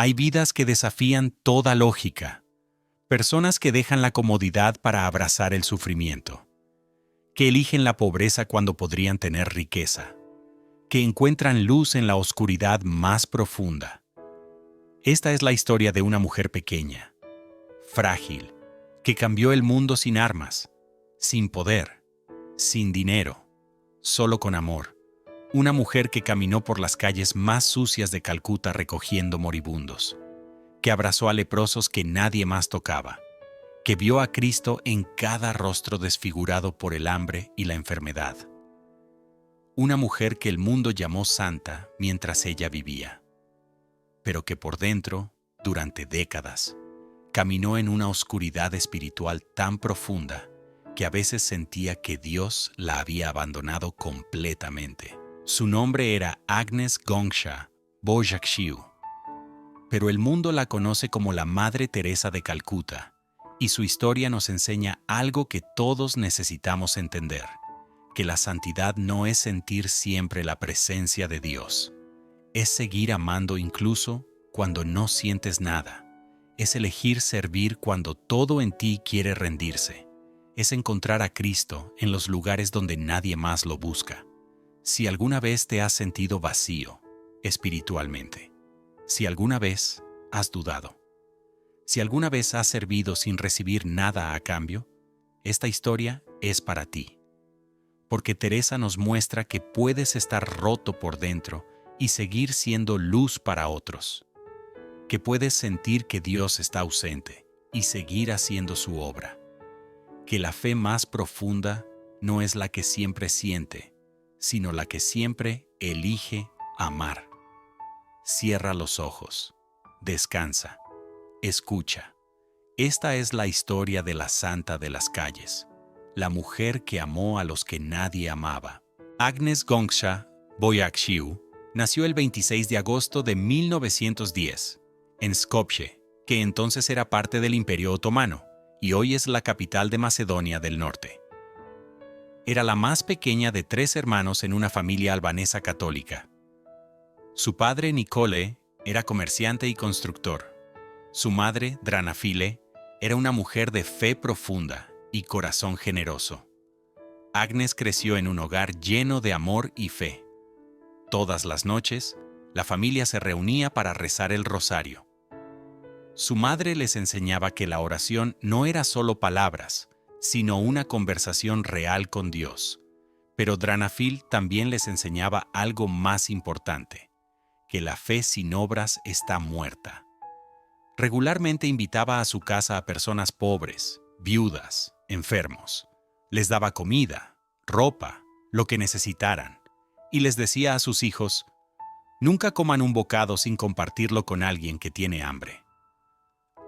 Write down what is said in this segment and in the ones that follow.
Hay vidas que desafían toda lógica, personas que dejan la comodidad para abrazar el sufrimiento, que eligen la pobreza cuando podrían tener riqueza, que encuentran luz en la oscuridad más profunda. Esta es la historia de una mujer pequeña, frágil, que cambió el mundo sin armas, sin poder, sin dinero, solo con amor. Una mujer que caminó por las calles más sucias de Calcuta recogiendo moribundos, que abrazó a leprosos que nadie más tocaba, que vio a Cristo en cada rostro desfigurado por el hambre y la enfermedad. Una mujer que el mundo llamó santa mientras ella vivía, pero que por dentro, durante décadas, caminó en una oscuridad espiritual tan profunda que a veces sentía que Dios la había abandonado completamente. Su nombre era Agnes Gongsha Bojakshiu, pero el mundo la conoce como la Madre Teresa de Calcuta, y su historia nos enseña algo que todos necesitamos entender, que la santidad no es sentir siempre la presencia de Dios, es seguir amando incluso cuando no sientes nada, es elegir servir cuando todo en ti quiere rendirse, es encontrar a Cristo en los lugares donde nadie más lo busca. Si alguna vez te has sentido vacío, espiritualmente, si alguna vez has dudado, si alguna vez has servido sin recibir nada a cambio, esta historia es para ti. Porque Teresa nos muestra que puedes estar roto por dentro y seguir siendo luz para otros. Que puedes sentir que Dios está ausente y seguir haciendo su obra. Que la fe más profunda no es la que siempre siente, sino la que siempre elige amar. Cierra los ojos, descansa, escucha. Esta es la historia de la santa de las calles, la mujer que amó a los que nadie amaba. Agnes Gongsha Bojakshiu nació el 26 de agosto de 1910 en Skopje, que entonces era parte del Imperio Otomano y hoy es la capital de Macedonia del Norte. Era la más pequeña de 3 hermanos en una familia albanesa católica. Su padre, Nicole, era comerciante y constructor. Su madre, Dranafile, era una mujer de fe profunda y corazón generoso. Agnes creció en un hogar lleno de amor y fe. Todas las noches, la familia se reunía para rezar el rosario. Su madre les enseñaba que la oración no era solo palabras, sino una conversación real con Dios. Pero Dranafil también les enseñaba algo más importante, que la fe sin obras está muerta. Regularmente invitaba a su casa a personas pobres, viudas, enfermos. Les daba comida, ropa, lo que necesitaran, y les decía a sus hijos, nunca coman un bocado sin compartirlo con alguien que tiene hambre.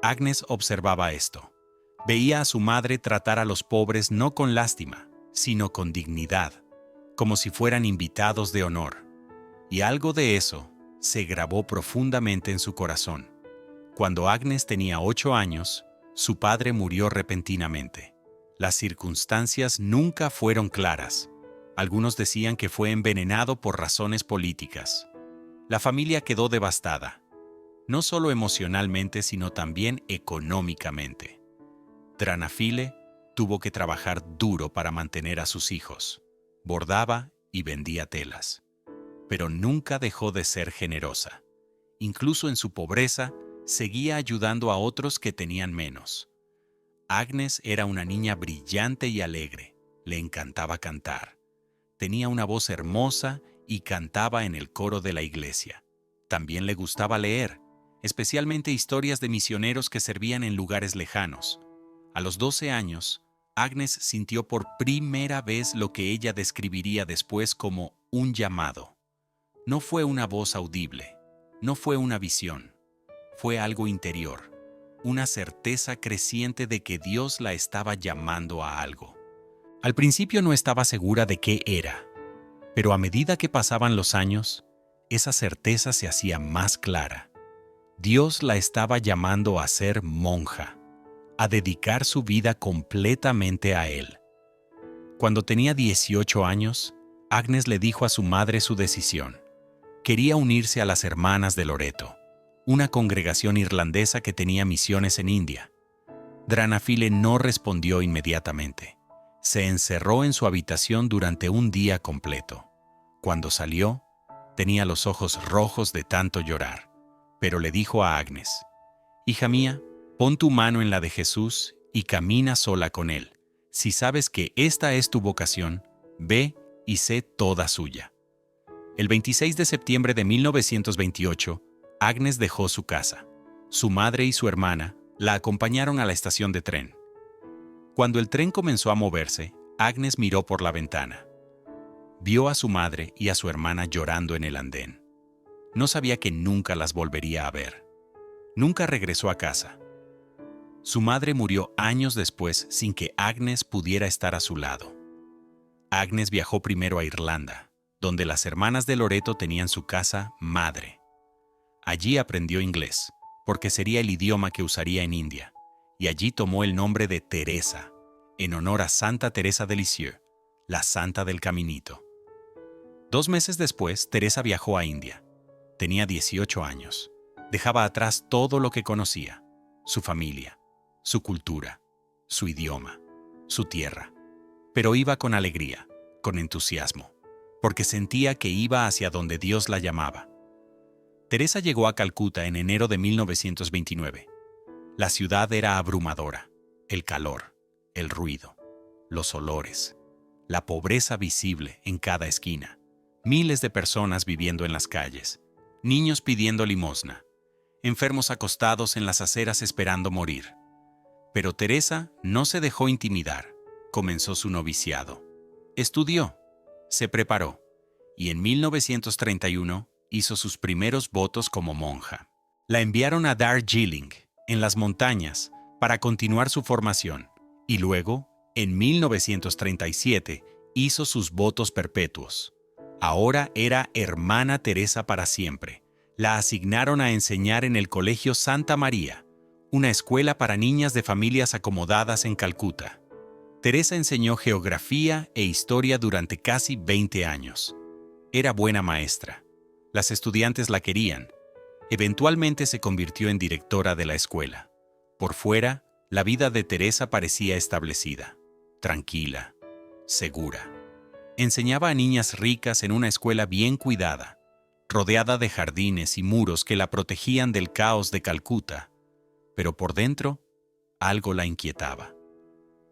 Agnes observaba esto. Veía a su madre tratar a los pobres no con lástima, sino con dignidad, como si fueran invitados de honor. Y algo de eso se grabó profundamente en su corazón. Cuando Agnes tenía 8 años, su padre murió repentinamente. Las circunstancias nunca fueron claras. Algunos decían que fue envenenado por razones políticas. La familia quedó devastada, no solo emocionalmente, sino también económicamente. Dranafile tuvo que trabajar duro para mantener a sus hijos. Bordaba y vendía telas. Pero nunca dejó de ser generosa. Incluso en su pobreza, seguía ayudando a otros que tenían menos. Agnes era una niña brillante y alegre. Le encantaba cantar. Tenía una voz hermosa y cantaba en el coro de la iglesia. También le gustaba leer, especialmente historias de misioneros que servían en lugares lejanos. A los 12 años, Agnes sintió por primera vez lo que ella describiría después como un llamado. No fue una voz audible, no fue una visión, fue algo interior, una certeza creciente de que Dios la estaba llamando a algo. Al principio no estaba segura de qué era, pero a medida que pasaban los años, esa certeza se hacía más clara. Dios la estaba llamando a ser monja, a dedicar su vida completamente a Él. Cuando tenía 18 años, Agnes le dijo a su madre su decisión. Quería unirse a las hermanas de Loreto. una congregación irlandesa que tenía misiones en India. Dranafile no respondió inmediatamente. Se encerró en su habitación durante un día completo. Cuando salió, tenía los ojos rojos de tanto llorar, pero le dijo a Agnes: «Hija mía, pon tu mano en la de Jesús y camina sola con Él. Si sabes que esta es tu vocación, ve y sé toda suya». El 26 de septiembre de 1928, Agnes dejó su casa. Su madre y su hermana la acompañaron a la estación de tren. Cuando el tren comenzó a moverse, Agnes miró por la ventana. Vio a su madre y a su hermana llorando en el andén. No sabía que nunca las volvería a ver. Nunca regresó a casa. Su madre murió años después sin que Agnes pudiera estar a su lado. Agnes viajó primero a Irlanda, donde las hermanas de Loreto tenían su casa madre. Allí aprendió inglés, porque sería el idioma que usaría en India, y allí tomó el nombre de Teresa, en honor a Santa Teresa de Lisieux, la Santa del Caminito. 2 meses después, Teresa viajó a India. Tenía 18 años. Dejaba atrás todo lo que conocía: su familia, su cultura, su idioma, su tierra. Pero iba con alegría, con entusiasmo, porque sentía que iba hacia donde Dios la llamaba. Teresa llegó a Calcuta en enero de 1929. La ciudad era abrumadora: el calor, el ruido, los olores, la pobreza visible en cada esquina, miles de personas viviendo en las calles, niños pidiendo limosna, enfermos acostados en las aceras esperando morir. Pero Teresa no se dejó intimidar. Comenzó su noviciado. Estudió, se preparó, y en 1931 hizo sus primeros votos como monja. La enviaron a Darjeeling, en las montañas, para continuar su formación, y luego, en 1937, hizo sus votos perpetuos. Ahora era hermana Teresa para siempre. La asignaron a enseñar en el Colegio Santa María, una escuela para niñas de familias acomodadas en Calcuta. Teresa enseñó geografía e historia durante casi 20 años. Era buena maestra. Las estudiantes la querían. Eventualmente se convirtió en directora de la escuela. Por fuera, la vida de Teresa parecía establecida, tranquila, segura. Enseñaba a niñas ricas en una escuela bien cuidada, rodeada de jardines y muros que la protegían del caos de Calcuta. Pero por dentro, algo la inquietaba,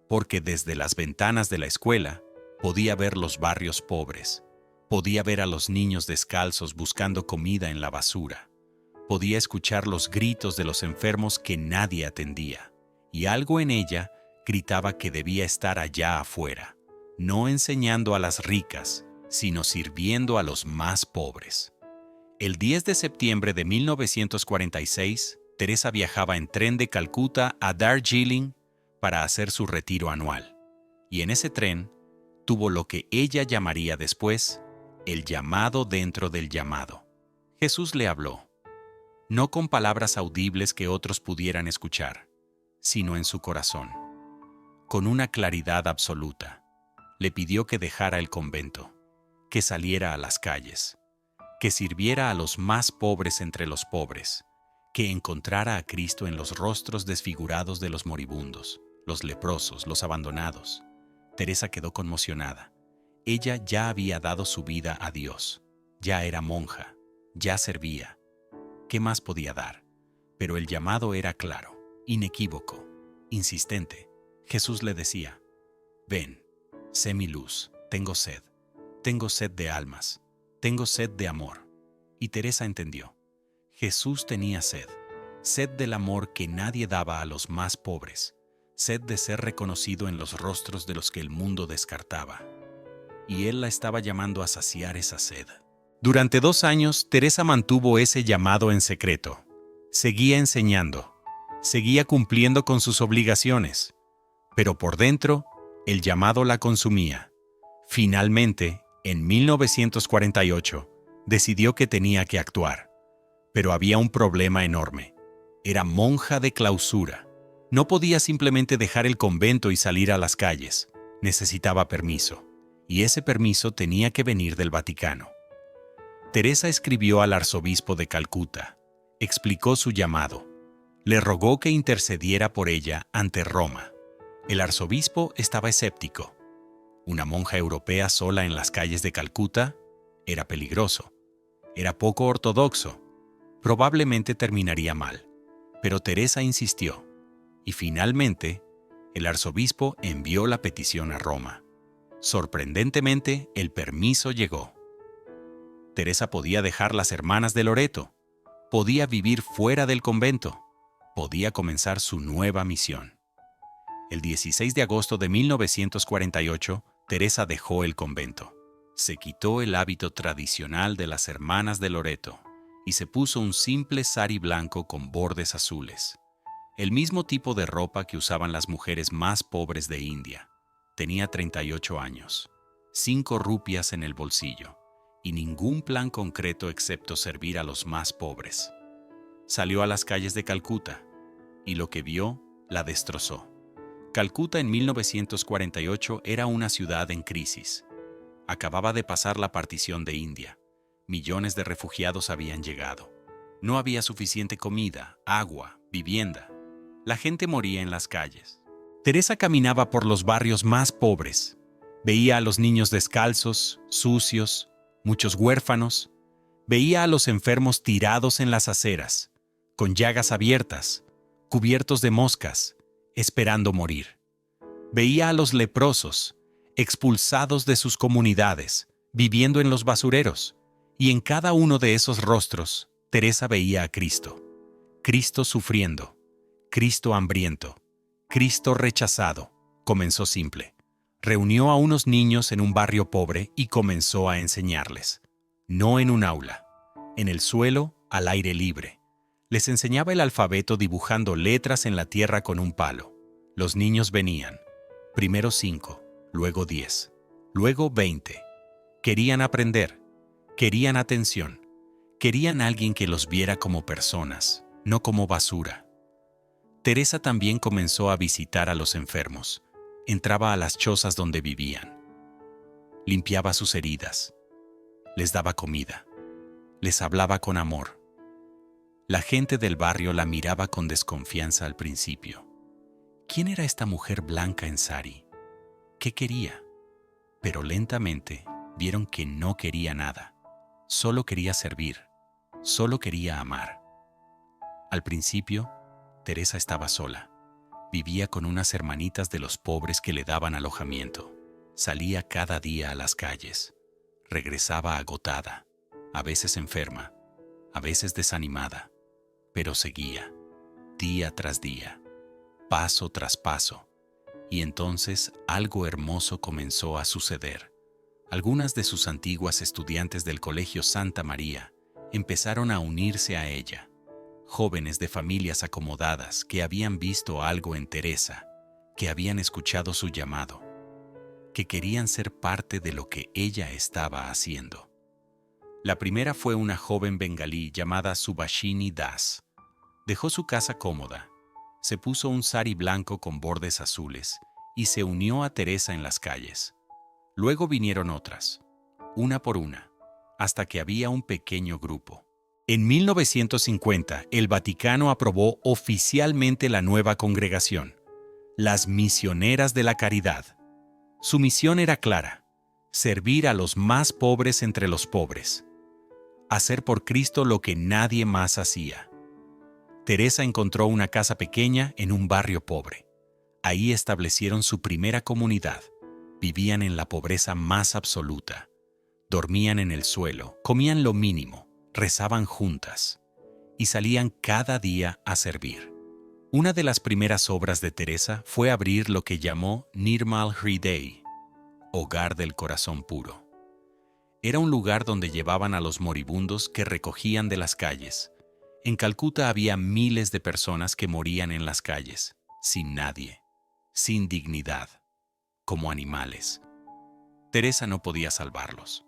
porque desde las ventanas de la escuela podía ver los barrios pobres, podía ver a los niños descalzos buscando comida en la basura, podía escuchar los gritos de los enfermos que nadie atendía, y algo en ella gritaba que debía estar allá afuera, no enseñando a las ricas, sino sirviendo a los más pobres. El 10 de septiembre de 1946, Teresa viajaba en tren de Calcuta a Darjeeling para hacer su retiro anual. Y en ese tren tuvo lo que ella llamaría después el llamado dentro del llamado. Jesús le habló, no con palabras audibles que otros pudieran escuchar, sino en su corazón. Con una claridad absoluta, le pidió que dejara el convento, que saliera a las calles, que sirviera a los más pobres entre los pobres, que encontrara a Cristo en los rostros desfigurados de los moribundos, los leprosos, los abandonados. Teresa quedó conmocionada. Ella ya había dado su vida a Dios, ya era monja, ya servía. ¿Qué más podía dar? Pero el llamado era claro, inequívoco, insistente. Jesús le decía, ven, sé mi luz, tengo sed de almas, tengo sed de amor. Y Teresa entendió. Jesús tenía sed del amor que nadie daba a los más pobres, sed de ser reconocido en los rostros de los que el mundo descartaba. Y él la estaba llamando a saciar esa sed. Durante 2 años, Teresa mantuvo ese llamado en secreto. Seguía enseñando, seguía cumpliendo con sus obligaciones, pero por dentro, el llamado la consumía. Finalmente, en 1948, decidió que tenía que actuar. Pero había un problema enorme. Era monja de clausura. No podía simplemente dejar el convento y salir a las calles. Necesitaba permiso. Y ese permiso tenía que venir del Vaticano. Teresa escribió al arzobispo de Calcuta, explicó su llamado. Le rogó que intercediera por ella ante Roma. El arzobispo estaba escéptico. Una monja europea sola en las calles de Calcuta era peligroso. Era poco ortodoxo. Probablemente terminaría mal. Pero Teresa insistió. Y finalmente, el arzobispo envió la petición a Roma. Sorprendentemente, el permiso llegó. Teresa podía dejar las hermanas de Loreto. Podía vivir fuera del convento. Podía comenzar su nueva misión. El 16 de agosto de 1948, Teresa dejó el convento. Se quitó el hábito tradicional de las hermanas de Loreto y se puso un simple sari blanco con bordes azules. El mismo tipo de ropa que usaban las mujeres más pobres de India. Tenía 38 años, 5 rupias en el bolsillo y ningún plan concreto excepto servir a los más pobres. Salió a las calles de Calcuta y lo que vio la destrozó. Calcuta en 1948 era una ciudad en crisis. Acababa de pasar la partición de India. Millones de refugiados habían llegado. No había suficiente comida, agua, vivienda. La gente moría en las calles. Teresa caminaba por los barrios más pobres. Veía a los niños descalzos, sucios, muchos huérfanos. Veía a los enfermos tirados en las aceras, con llagas abiertas, cubiertos de moscas, esperando morir. Veía a los leprosos, expulsados de sus comunidades, viviendo en los basureros, y en cada uno de esos rostros, Teresa veía a Cristo. Cristo sufriendo, Cristo hambriento, Cristo rechazado. Comenzó simple. Reunió a unos niños en un barrio pobre y comenzó a enseñarles. No en un aula, en el suelo, al aire libre. Les enseñaba el alfabeto dibujando letras en la tierra con un palo. Los niños venían. Primero 5, luego 10, luego 20. Querían aprender, querían atención, querían alguien que los viera como personas, no como basura. Teresa también comenzó a visitar a los enfermos. Entraba a las chozas donde vivían. Limpiaba sus heridas. Les daba comida. Les hablaba con amor. La gente del barrio la miraba con desconfianza al principio. ¿Quién era esta mujer blanca en sari? ¿Qué quería? Pero lentamente vieron que no quería nada. Solo quería servir. Solo quería amar. Al principio, Teresa estaba sola. Vivía con unas hermanitas de los pobres que le daban alojamiento. Salía cada día a las calles. Regresaba agotada, a veces enferma, a veces desanimada. Pero seguía, día tras día, paso tras paso. Y entonces algo hermoso comenzó a suceder. Algunas de sus antiguas estudiantes del Colegio Santa María empezaron a unirse a ella. Jóvenes de familias acomodadas que habían visto algo en Teresa, que habían escuchado su llamado, que querían ser parte de lo que ella estaba haciendo. La primera fue una joven bengalí llamada Subhashini Das. Dejó su casa cómoda, se puso un sari blanco con bordes azules y se unió a Teresa en las calles. Luego vinieron otras, una por una, hasta que había un pequeño grupo. En 1950, el Vaticano aprobó oficialmente la nueva congregación, las Misioneras de la Caridad. Su misión era clara: servir a los más pobres entre los pobres. Hacer por Cristo lo que nadie más hacía. Teresa encontró una casa pequeña en un barrio pobre. Ahí establecieron su primera comunidad. Vivían en la pobreza más absoluta. Dormían en el suelo, comían lo mínimo, rezaban juntas y salían cada día a servir. Una de las primeras obras de Teresa fue abrir lo que llamó Nirmal Hriday, Hogar del Corazón Puro. Era un lugar donde llevaban a los moribundos que recogían de las calles. En Calcuta había miles de personas que morían en las calles, sin nadie, sin dignidad, como animales. Teresa no podía salvarlos.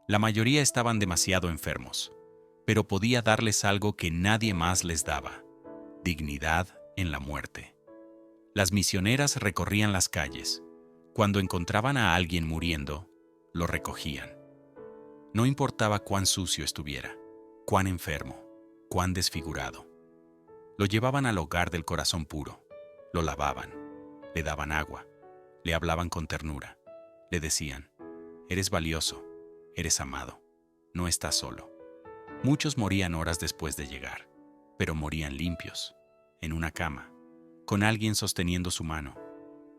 La mayoría estaban demasiado enfermos, pero podía darles algo que nadie más les daba: dignidad en la muerte. Las misioneras recorrían las calles. Cuando encontraban a alguien muriendo, lo recogían. No importaba cuán sucio estuviera, cuán enfermo. cuán desfigurado. Lo llevaban al hogar del corazón puro, lo lavaban, le daban agua, le hablaban con ternura, le decían: eres valioso, eres amado, no estás solo. Muchos morían horas después de llegar, pero morían limpios, en una cama, con alguien sosteniendo su mano,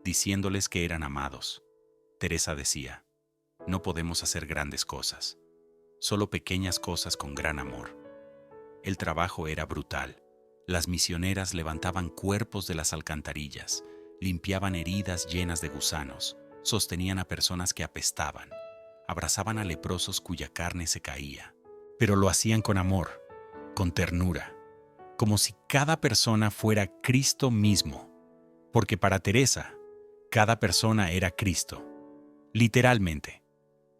diciéndoles que eran amados. Teresa decía: no podemos hacer grandes cosas, solo pequeñas cosas con gran amor. El trabajo era brutal. Las misioneras levantaban cuerpos de las alcantarillas, limpiaban heridas llenas de gusanos, sostenían a personas que apestaban, abrazaban a leprosos cuya carne se caía. Pero lo hacían con amor, con ternura, como si cada persona fuera Cristo mismo, porque para Teresa, cada persona era Cristo, literalmente,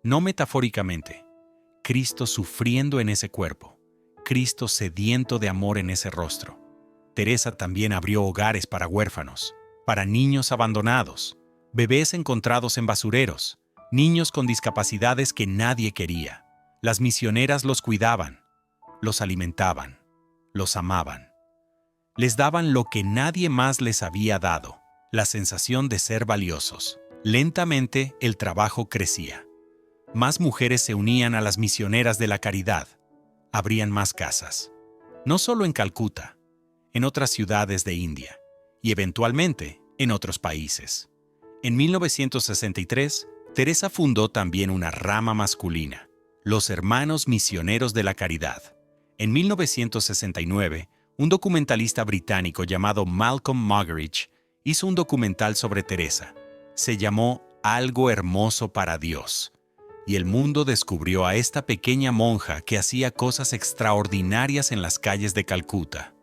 no metafóricamente. Cristo sufriendo en ese cuerpo, Cristo sediento de amor en ese rostro. Teresa también abrió hogares para huérfanos, para niños abandonados, bebés encontrados en basureros, niños con discapacidades que nadie quería. Las misioneras los cuidaban, los alimentaban, los amaban. Les daban lo que nadie más les había dado, la sensación de ser valiosos. Lentamente el trabajo crecía. Más mujeres se unían a las misioneras de la caridad. Abrían más casas. No solo en Calcuta, en otras ciudades de India y eventualmente en otros países. En 1963, Teresa fundó también una rama masculina, los Hermanos Misioneros de la Caridad. En 1969, un documentalista británico llamado Malcolm Muggeridge hizo un documental sobre Teresa. Se llamó Algo hermoso para Dios. Y el mundo descubrió a esta pequeña monja que hacía cosas extraordinarias en las calles de Calcuta.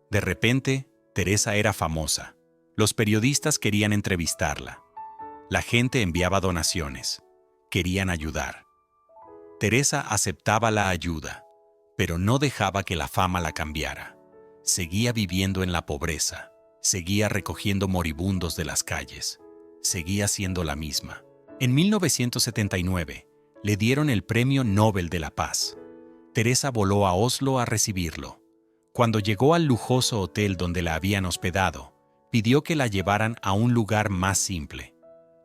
De repente, Teresa era famosa. Los periodistas querían entrevistarla. La gente enviaba donaciones. Querían ayudar. Teresa aceptaba la ayuda, pero no dejaba que la fama la cambiara. Seguía viviendo en la pobreza. Seguía recogiendo moribundos de las calles. Seguía siendo la misma. En 1979, le dieron el Premio Nobel de la Paz. Teresa voló a Oslo a recibirlo. Cuando llegó al lujoso hotel donde la habían hospedado, pidió que la llevaran a un lugar más simple.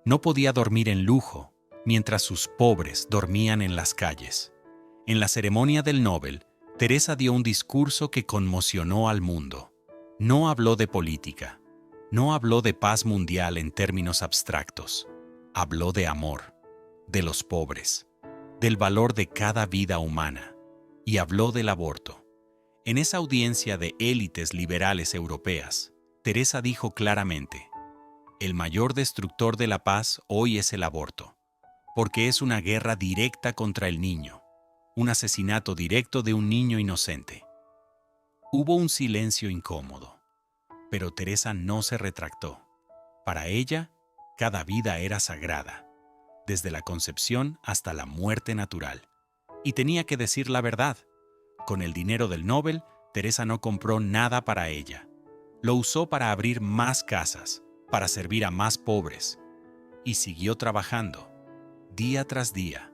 No podía dormir en lujo, mientras sus pobres dormían en las calles. En la ceremonia del Nobel, Teresa dio un discurso que conmocionó al mundo. No habló de política, no habló de paz mundial en términos abstractos. Habló de amor, de los pobres, del valor de cada vida humana, y habló del aborto. En esa audiencia de élites liberales europeas, Teresa dijo claramente: el mayor destructor de la paz hoy es el aborto, porque es una guerra directa contra el niño, un asesinato directo de un niño inocente. Hubo un silencio incómodo, pero Teresa no se retractó. Para ella, cada vida era sagrada, desde la concepción hasta la muerte natural. Y tenía que decir la verdad. Con el dinero del Nobel, Teresa no compró nada para ella. Lo usó para abrir más casas, para servir a más pobres. Y siguió trabajando, día tras día,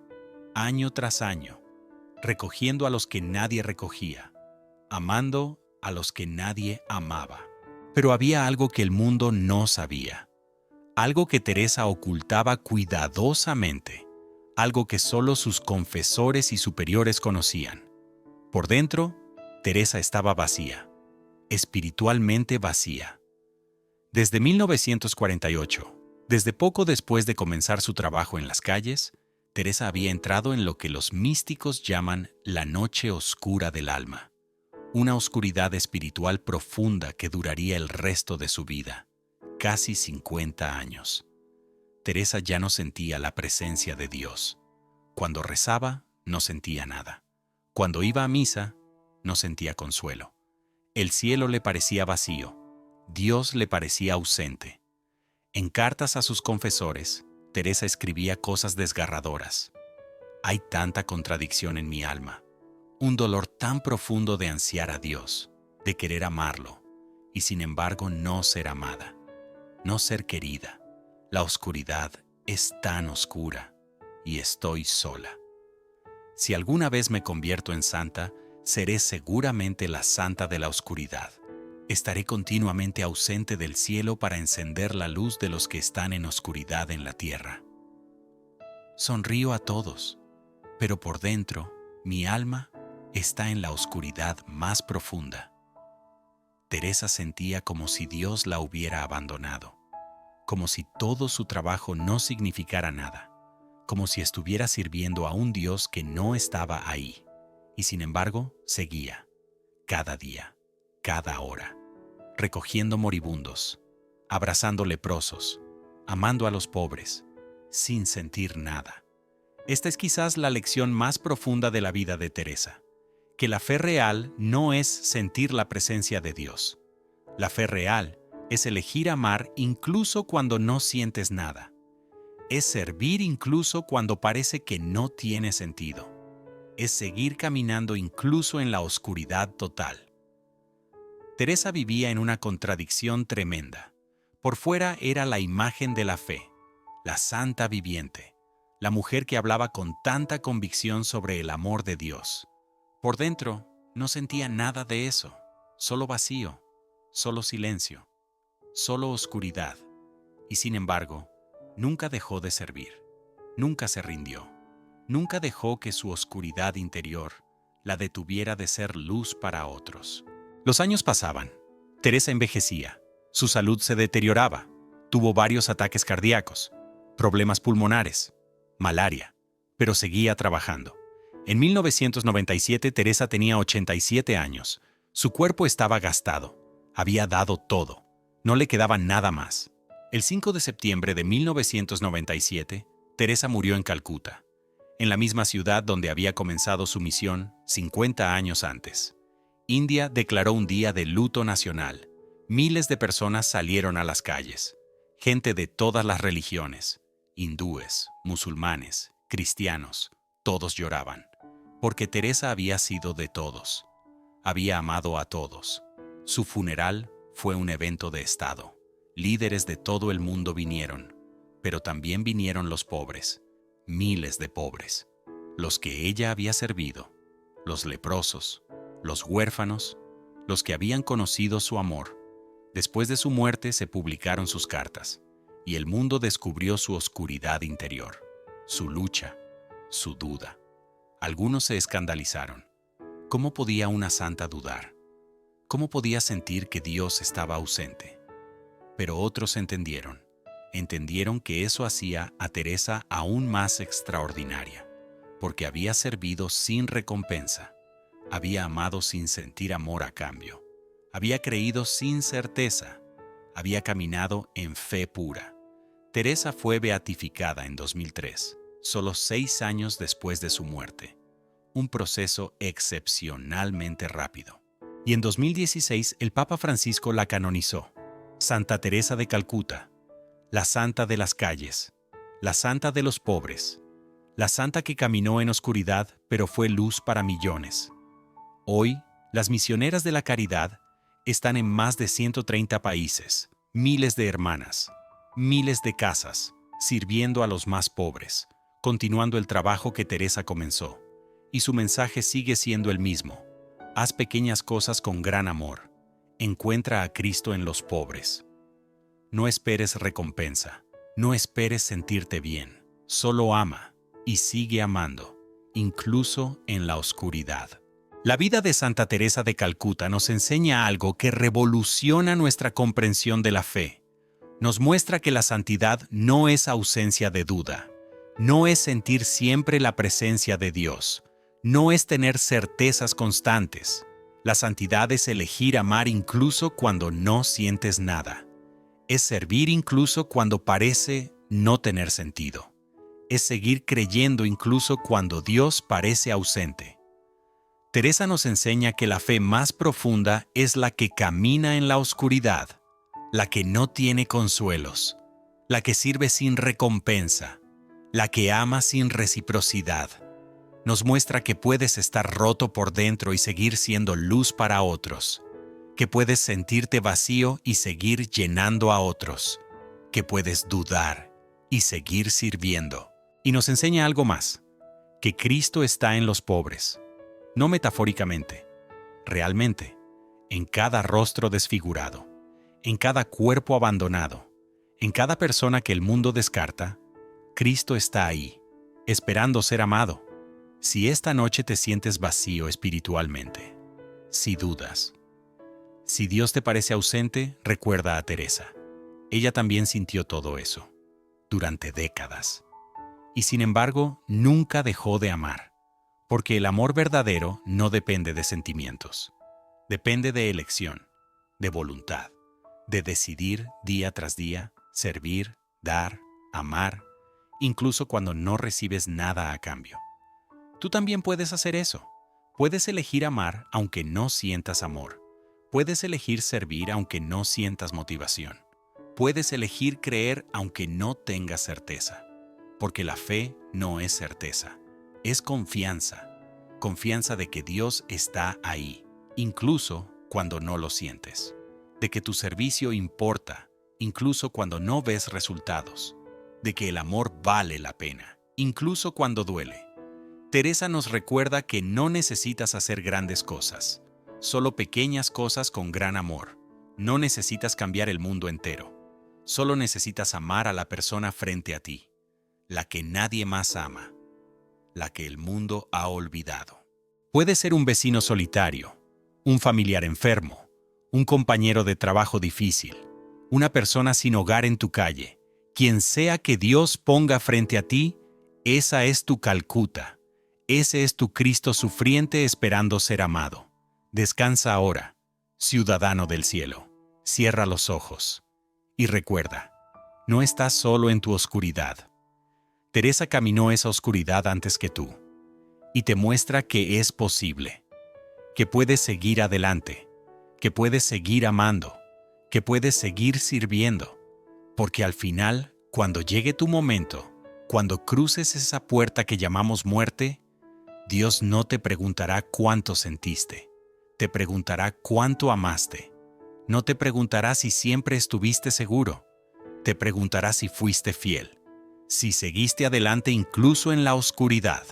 año tras año, recogiendo a los que nadie recogía, amando a los que nadie amaba. Pero había algo que el mundo no sabía. Algo que Teresa ocultaba cuidadosamente, algo que solo sus confesores y superiores conocían. Por dentro, Teresa estaba vacía, espiritualmente vacía. Desde 1948, desde poco después de comenzar su trabajo en las calles, Teresa había entrado en lo que los místicos llaman la noche oscura del alma, una oscuridad espiritual profunda que duraría el resto de su vida. Casi 50 años. Teresa ya no sentía la presencia de Dios. Cuando rezaba, no sentía nada. Cuando iba a misa, no sentía consuelo. El cielo le parecía vacío. Dios le parecía ausente. En cartas a sus confesores, Teresa escribía cosas desgarradoras. Hay tanta contradicción en mi alma, un dolor tan profundo de ansiar a Dios, de querer amarlo, y sin embargo no ser amada. No ser querida. La oscuridad es tan oscura y estoy sola. Si alguna vez me convierto en santa, seré seguramente la santa de la oscuridad. Estaré continuamente ausente del cielo para encender la luz de los que están en oscuridad en la tierra. Sonrío a todos, pero por dentro, mi alma está en la oscuridad más profunda. Teresa sentía como si Dios la hubiera abandonado, como si todo su trabajo no significara nada, como si estuviera sirviendo a un Dios que no estaba ahí, y sin embargo seguía, cada día, cada hora, recogiendo moribundos, abrazando leprosos, amando a los pobres, sin sentir nada. Esta es quizás la lección más profunda de la vida de Teresa, que la fe real no es sentir la presencia de Dios. La fe real es elegir amar incluso cuando no sientes nada. Es servir incluso cuando parece que no tiene sentido. Es seguir caminando incluso en la oscuridad total. Teresa vivía en una contradicción tremenda. Por fuera era la imagen de la fe, la santa viviente, la mujer que hablaba con tanta convicción sobre el amor de Dios. Por dentro no sentía nada de eso, solo vacío, solo silencio, solo oscuridad. Y sin embargo, nunca dejó de servir, nunca se rindió, nunca dejó que su oscuridad interior la detuviera de ser luz para otros. Los años pasaban, Teresa envejecía, su salud se deterioraba, tuvo varios ataques cardíacos, problemas pulmonares, malaria, pero seguía trabajando. En 1997 Teresa tenía 87 años, su cuerpo estaba gastado, había dado todo, no le quedaba nada más. El 5 de septiembre de 1997, Teresa murió en Calcuta, en la misma ciudad donde había comenzado su misión 50 años antes. India declaró un día de luto nacional. Miles de personas salieron a las calles. Gente de todas las religiones, hindúes, musulmanes, cristianos, todos lloraban, porque Teresa había sido de todos. Había amado a todos. Su funeral fue un evento de Estado. Líderes de todo el mundo vinieron, pero también vinieron los pobres, miles de pobres, los que ella había servido, los leprosos, los huérfanos, los que habían conocido su amor. Después de su muerte se publicaron sus cartas, y el mundo descubrió su oscuridad interior, su lucha, su duda. Algunos se escandalizaron. ¿Cómo podía una santa dudar? ¿Cómo podía sentir que Dios estaba ausente? Pero otros entendieron que eso hacía a Teresa aún más extraordinaria, porque había servido sin recompensa. Había amado sin sentir amor a cambio. Había creído sin certeza. Había caminado en fe pura. Teresa fue beatificada en 2003, solo 6 años después de su muerte. Un proceso excepcionalmente rápido. Y en 2016 el Papa Francisco la canonizó. Santa Teresa de Calcuta, la santa de las calles, la santa de los pobres, la santa que caminó en oscuridad pero fue luz para millones. Hoy, las misioneras de la caridad están en más de 130 países, miles de hermanas, miles de casas, sirviendo a los más pobres, continuando el trabajo que Teresa comenzó. Y su mensaje sigue siendo el mismo. Haz pequeñas cosas con gran amor. Encuentra a Cristo en los pobres. No esperes recompensa. No esperes sentirte bien. Solo ama y sigue amando, incluso en la oscuridad. La vida de Santa Teresa de Calcuta nos enseña algo que revoluciona nuestra comprensión de la fe. Nos muestra que la santidad no es ausencia de duda, no es sentir siempre la presencia de Dios, no es tener certezas constantes. La santidad es elegir amar incluso cuando no sientes nada. Es servir incluso cuando parece no tener sentido. Es seguir creyendo incluso cuando Dios parece ausente. Teresa nos enseña que la fe más profunda es la que camina en la oscuridad, la que no tiene consuelos, la que sirve sin recompensa, la que ama sin reciprocidad. Nos muestra que puedes estar roto por dentro y seguir siendo luz para otros, que puedes sentirte vacío y seguir llenando a otros, que puedes dudar y seguir sirviendo. Y nos enseña algo más, que Cristo está en los pobres. no metafóricamente, realmente, en cada rostro desfigurado, en cada cuerpo abandonado, en cada persona que el mundo descarta, Cristo está ahí, esperando ser amado. Si esta noche te sientes vacío espiritualmente, si dudas, si Dios te parece ausente, recuerda a Teresa. Ella también sintió todo eso, durante décadas. Y sin embargo, nunca dejó de amar, porque el amor verdadero no depende de sentimientos. Depende de elección, de voluntad, de decidir día tras día, servir, dar, amar, incluso cuando no recibes nada a cambio. Tú también puedes hacer eso. Puedes elegir amar aunque no sientas amor. Puedes elegir servir aunque no sientas motivación. Puedes elegir creer aunque no tengas certeza. Porque la fe no es certeza, es confianza. Confianza de que Dios está ahí, incluso cuando no lo sientes. De que tu servicio importa, incluso cuando no ves resultados. De que el amor vale la pena, incluso cuando duele. Teresa nos recuerda que no necesitas hacer grandes cosas, solo pequeñas cosas con gran amor. No necesitas cambiar el mundo entero, solo necesitas amar a la persona frente a ti, la que nadie más ama, la que el mundo ha olvidado. Puede ser un vecino solitario, un familiar enfermo, un compañero de trabajo difícil, una persona sin hogar en tu calle. Quien sea que Dios ponga frente a ti, esa es tu Calcuta. Ese es tu Cristo sufriente esperando ser amado. Descansa ahora, ciudadano del cielo. Cierra los ojos. Y recuerda, no estás solo en tu oscuridad. Teresa caminó esa oscuridad antes que tú. Y te muestra que es posible. Que puedes seguir adelante. Que puedes seguir amando. Que puedes seguir sirviendo. Porque al final, cuando llegue tu momento, cuando cruces esa puerta que llamamos muerte, Dios no te preguntará cuánto sentiste, te preguntará cuánto amaste. No te preguntará si siempre estuviste seguro, te preguntará si fuiste fiel, si seguiste adelante incluso en la oscuridad.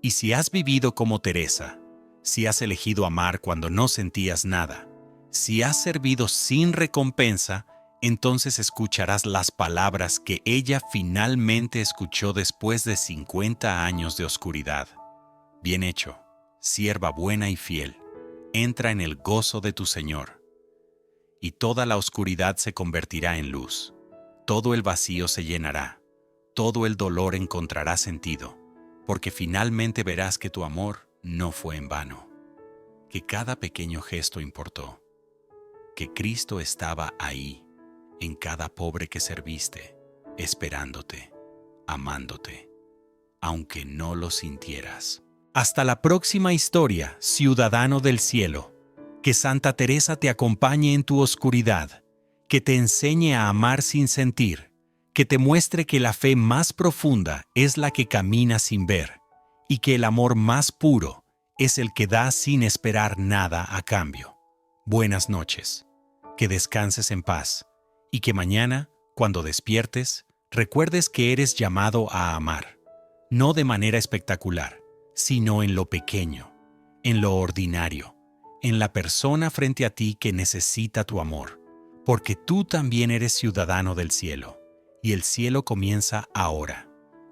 Y si has vivido como Teresa, si has elegido amar cuando no sentías nada, si has servido sin recompensa, entonces escucharás las palabras que ella finalmente escuchó después de 50 años de oscuridad. Bien hecho, sierva buena y fiel, entra en el gozo de tu Señor. Y toda la oscuridad se convertirá en luz, todo el vacío se llenará, todo el dolor encontrará sentido, porque finalmente verás que tu amor no fue en vano, que cada pequeño gesto importó, que Cristo estaba ahí, en cada pobre que serviste, esperándote, amándote, aunque no lo sintieras. Hasta la próxima historia, ciudadano del cielo. Que Santa Teresa te acompañe en tu oscuridad, que te enseñe a amar sin sentir, que te muestre que la fe más profunda es la que camina sin ver, y que el amor más puro es el que da sin esperar nada a cambio. Buenas noches, que descanses en paz. Y que mañana, cuando despiertes, recuerdes que eres llamado a amar, no de manera espectacular, sino en lo pequeño, en lo ordinario, en la persona frente a ti que necesita tu amor, porque tú también eres ciudadano del cielo, y el cielo comienza ahora,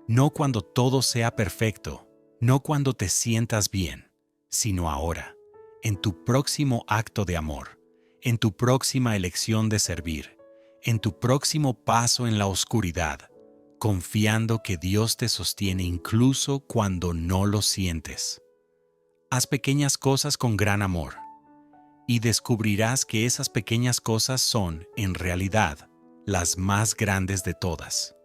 no cuando todo sea perfecto, no cuando te sientas bien, sino ahora, en tu próximo acto de amor, en tu próxima elección de servir, en tu próximo paso en la oscuridad, confiando que Dios te sostiene incluso cuando no lo sientes. Haz pequeñas cosas con gran amor, y descubrirás que esas pequeñas cosas son, en realidad, las más grandes de todas.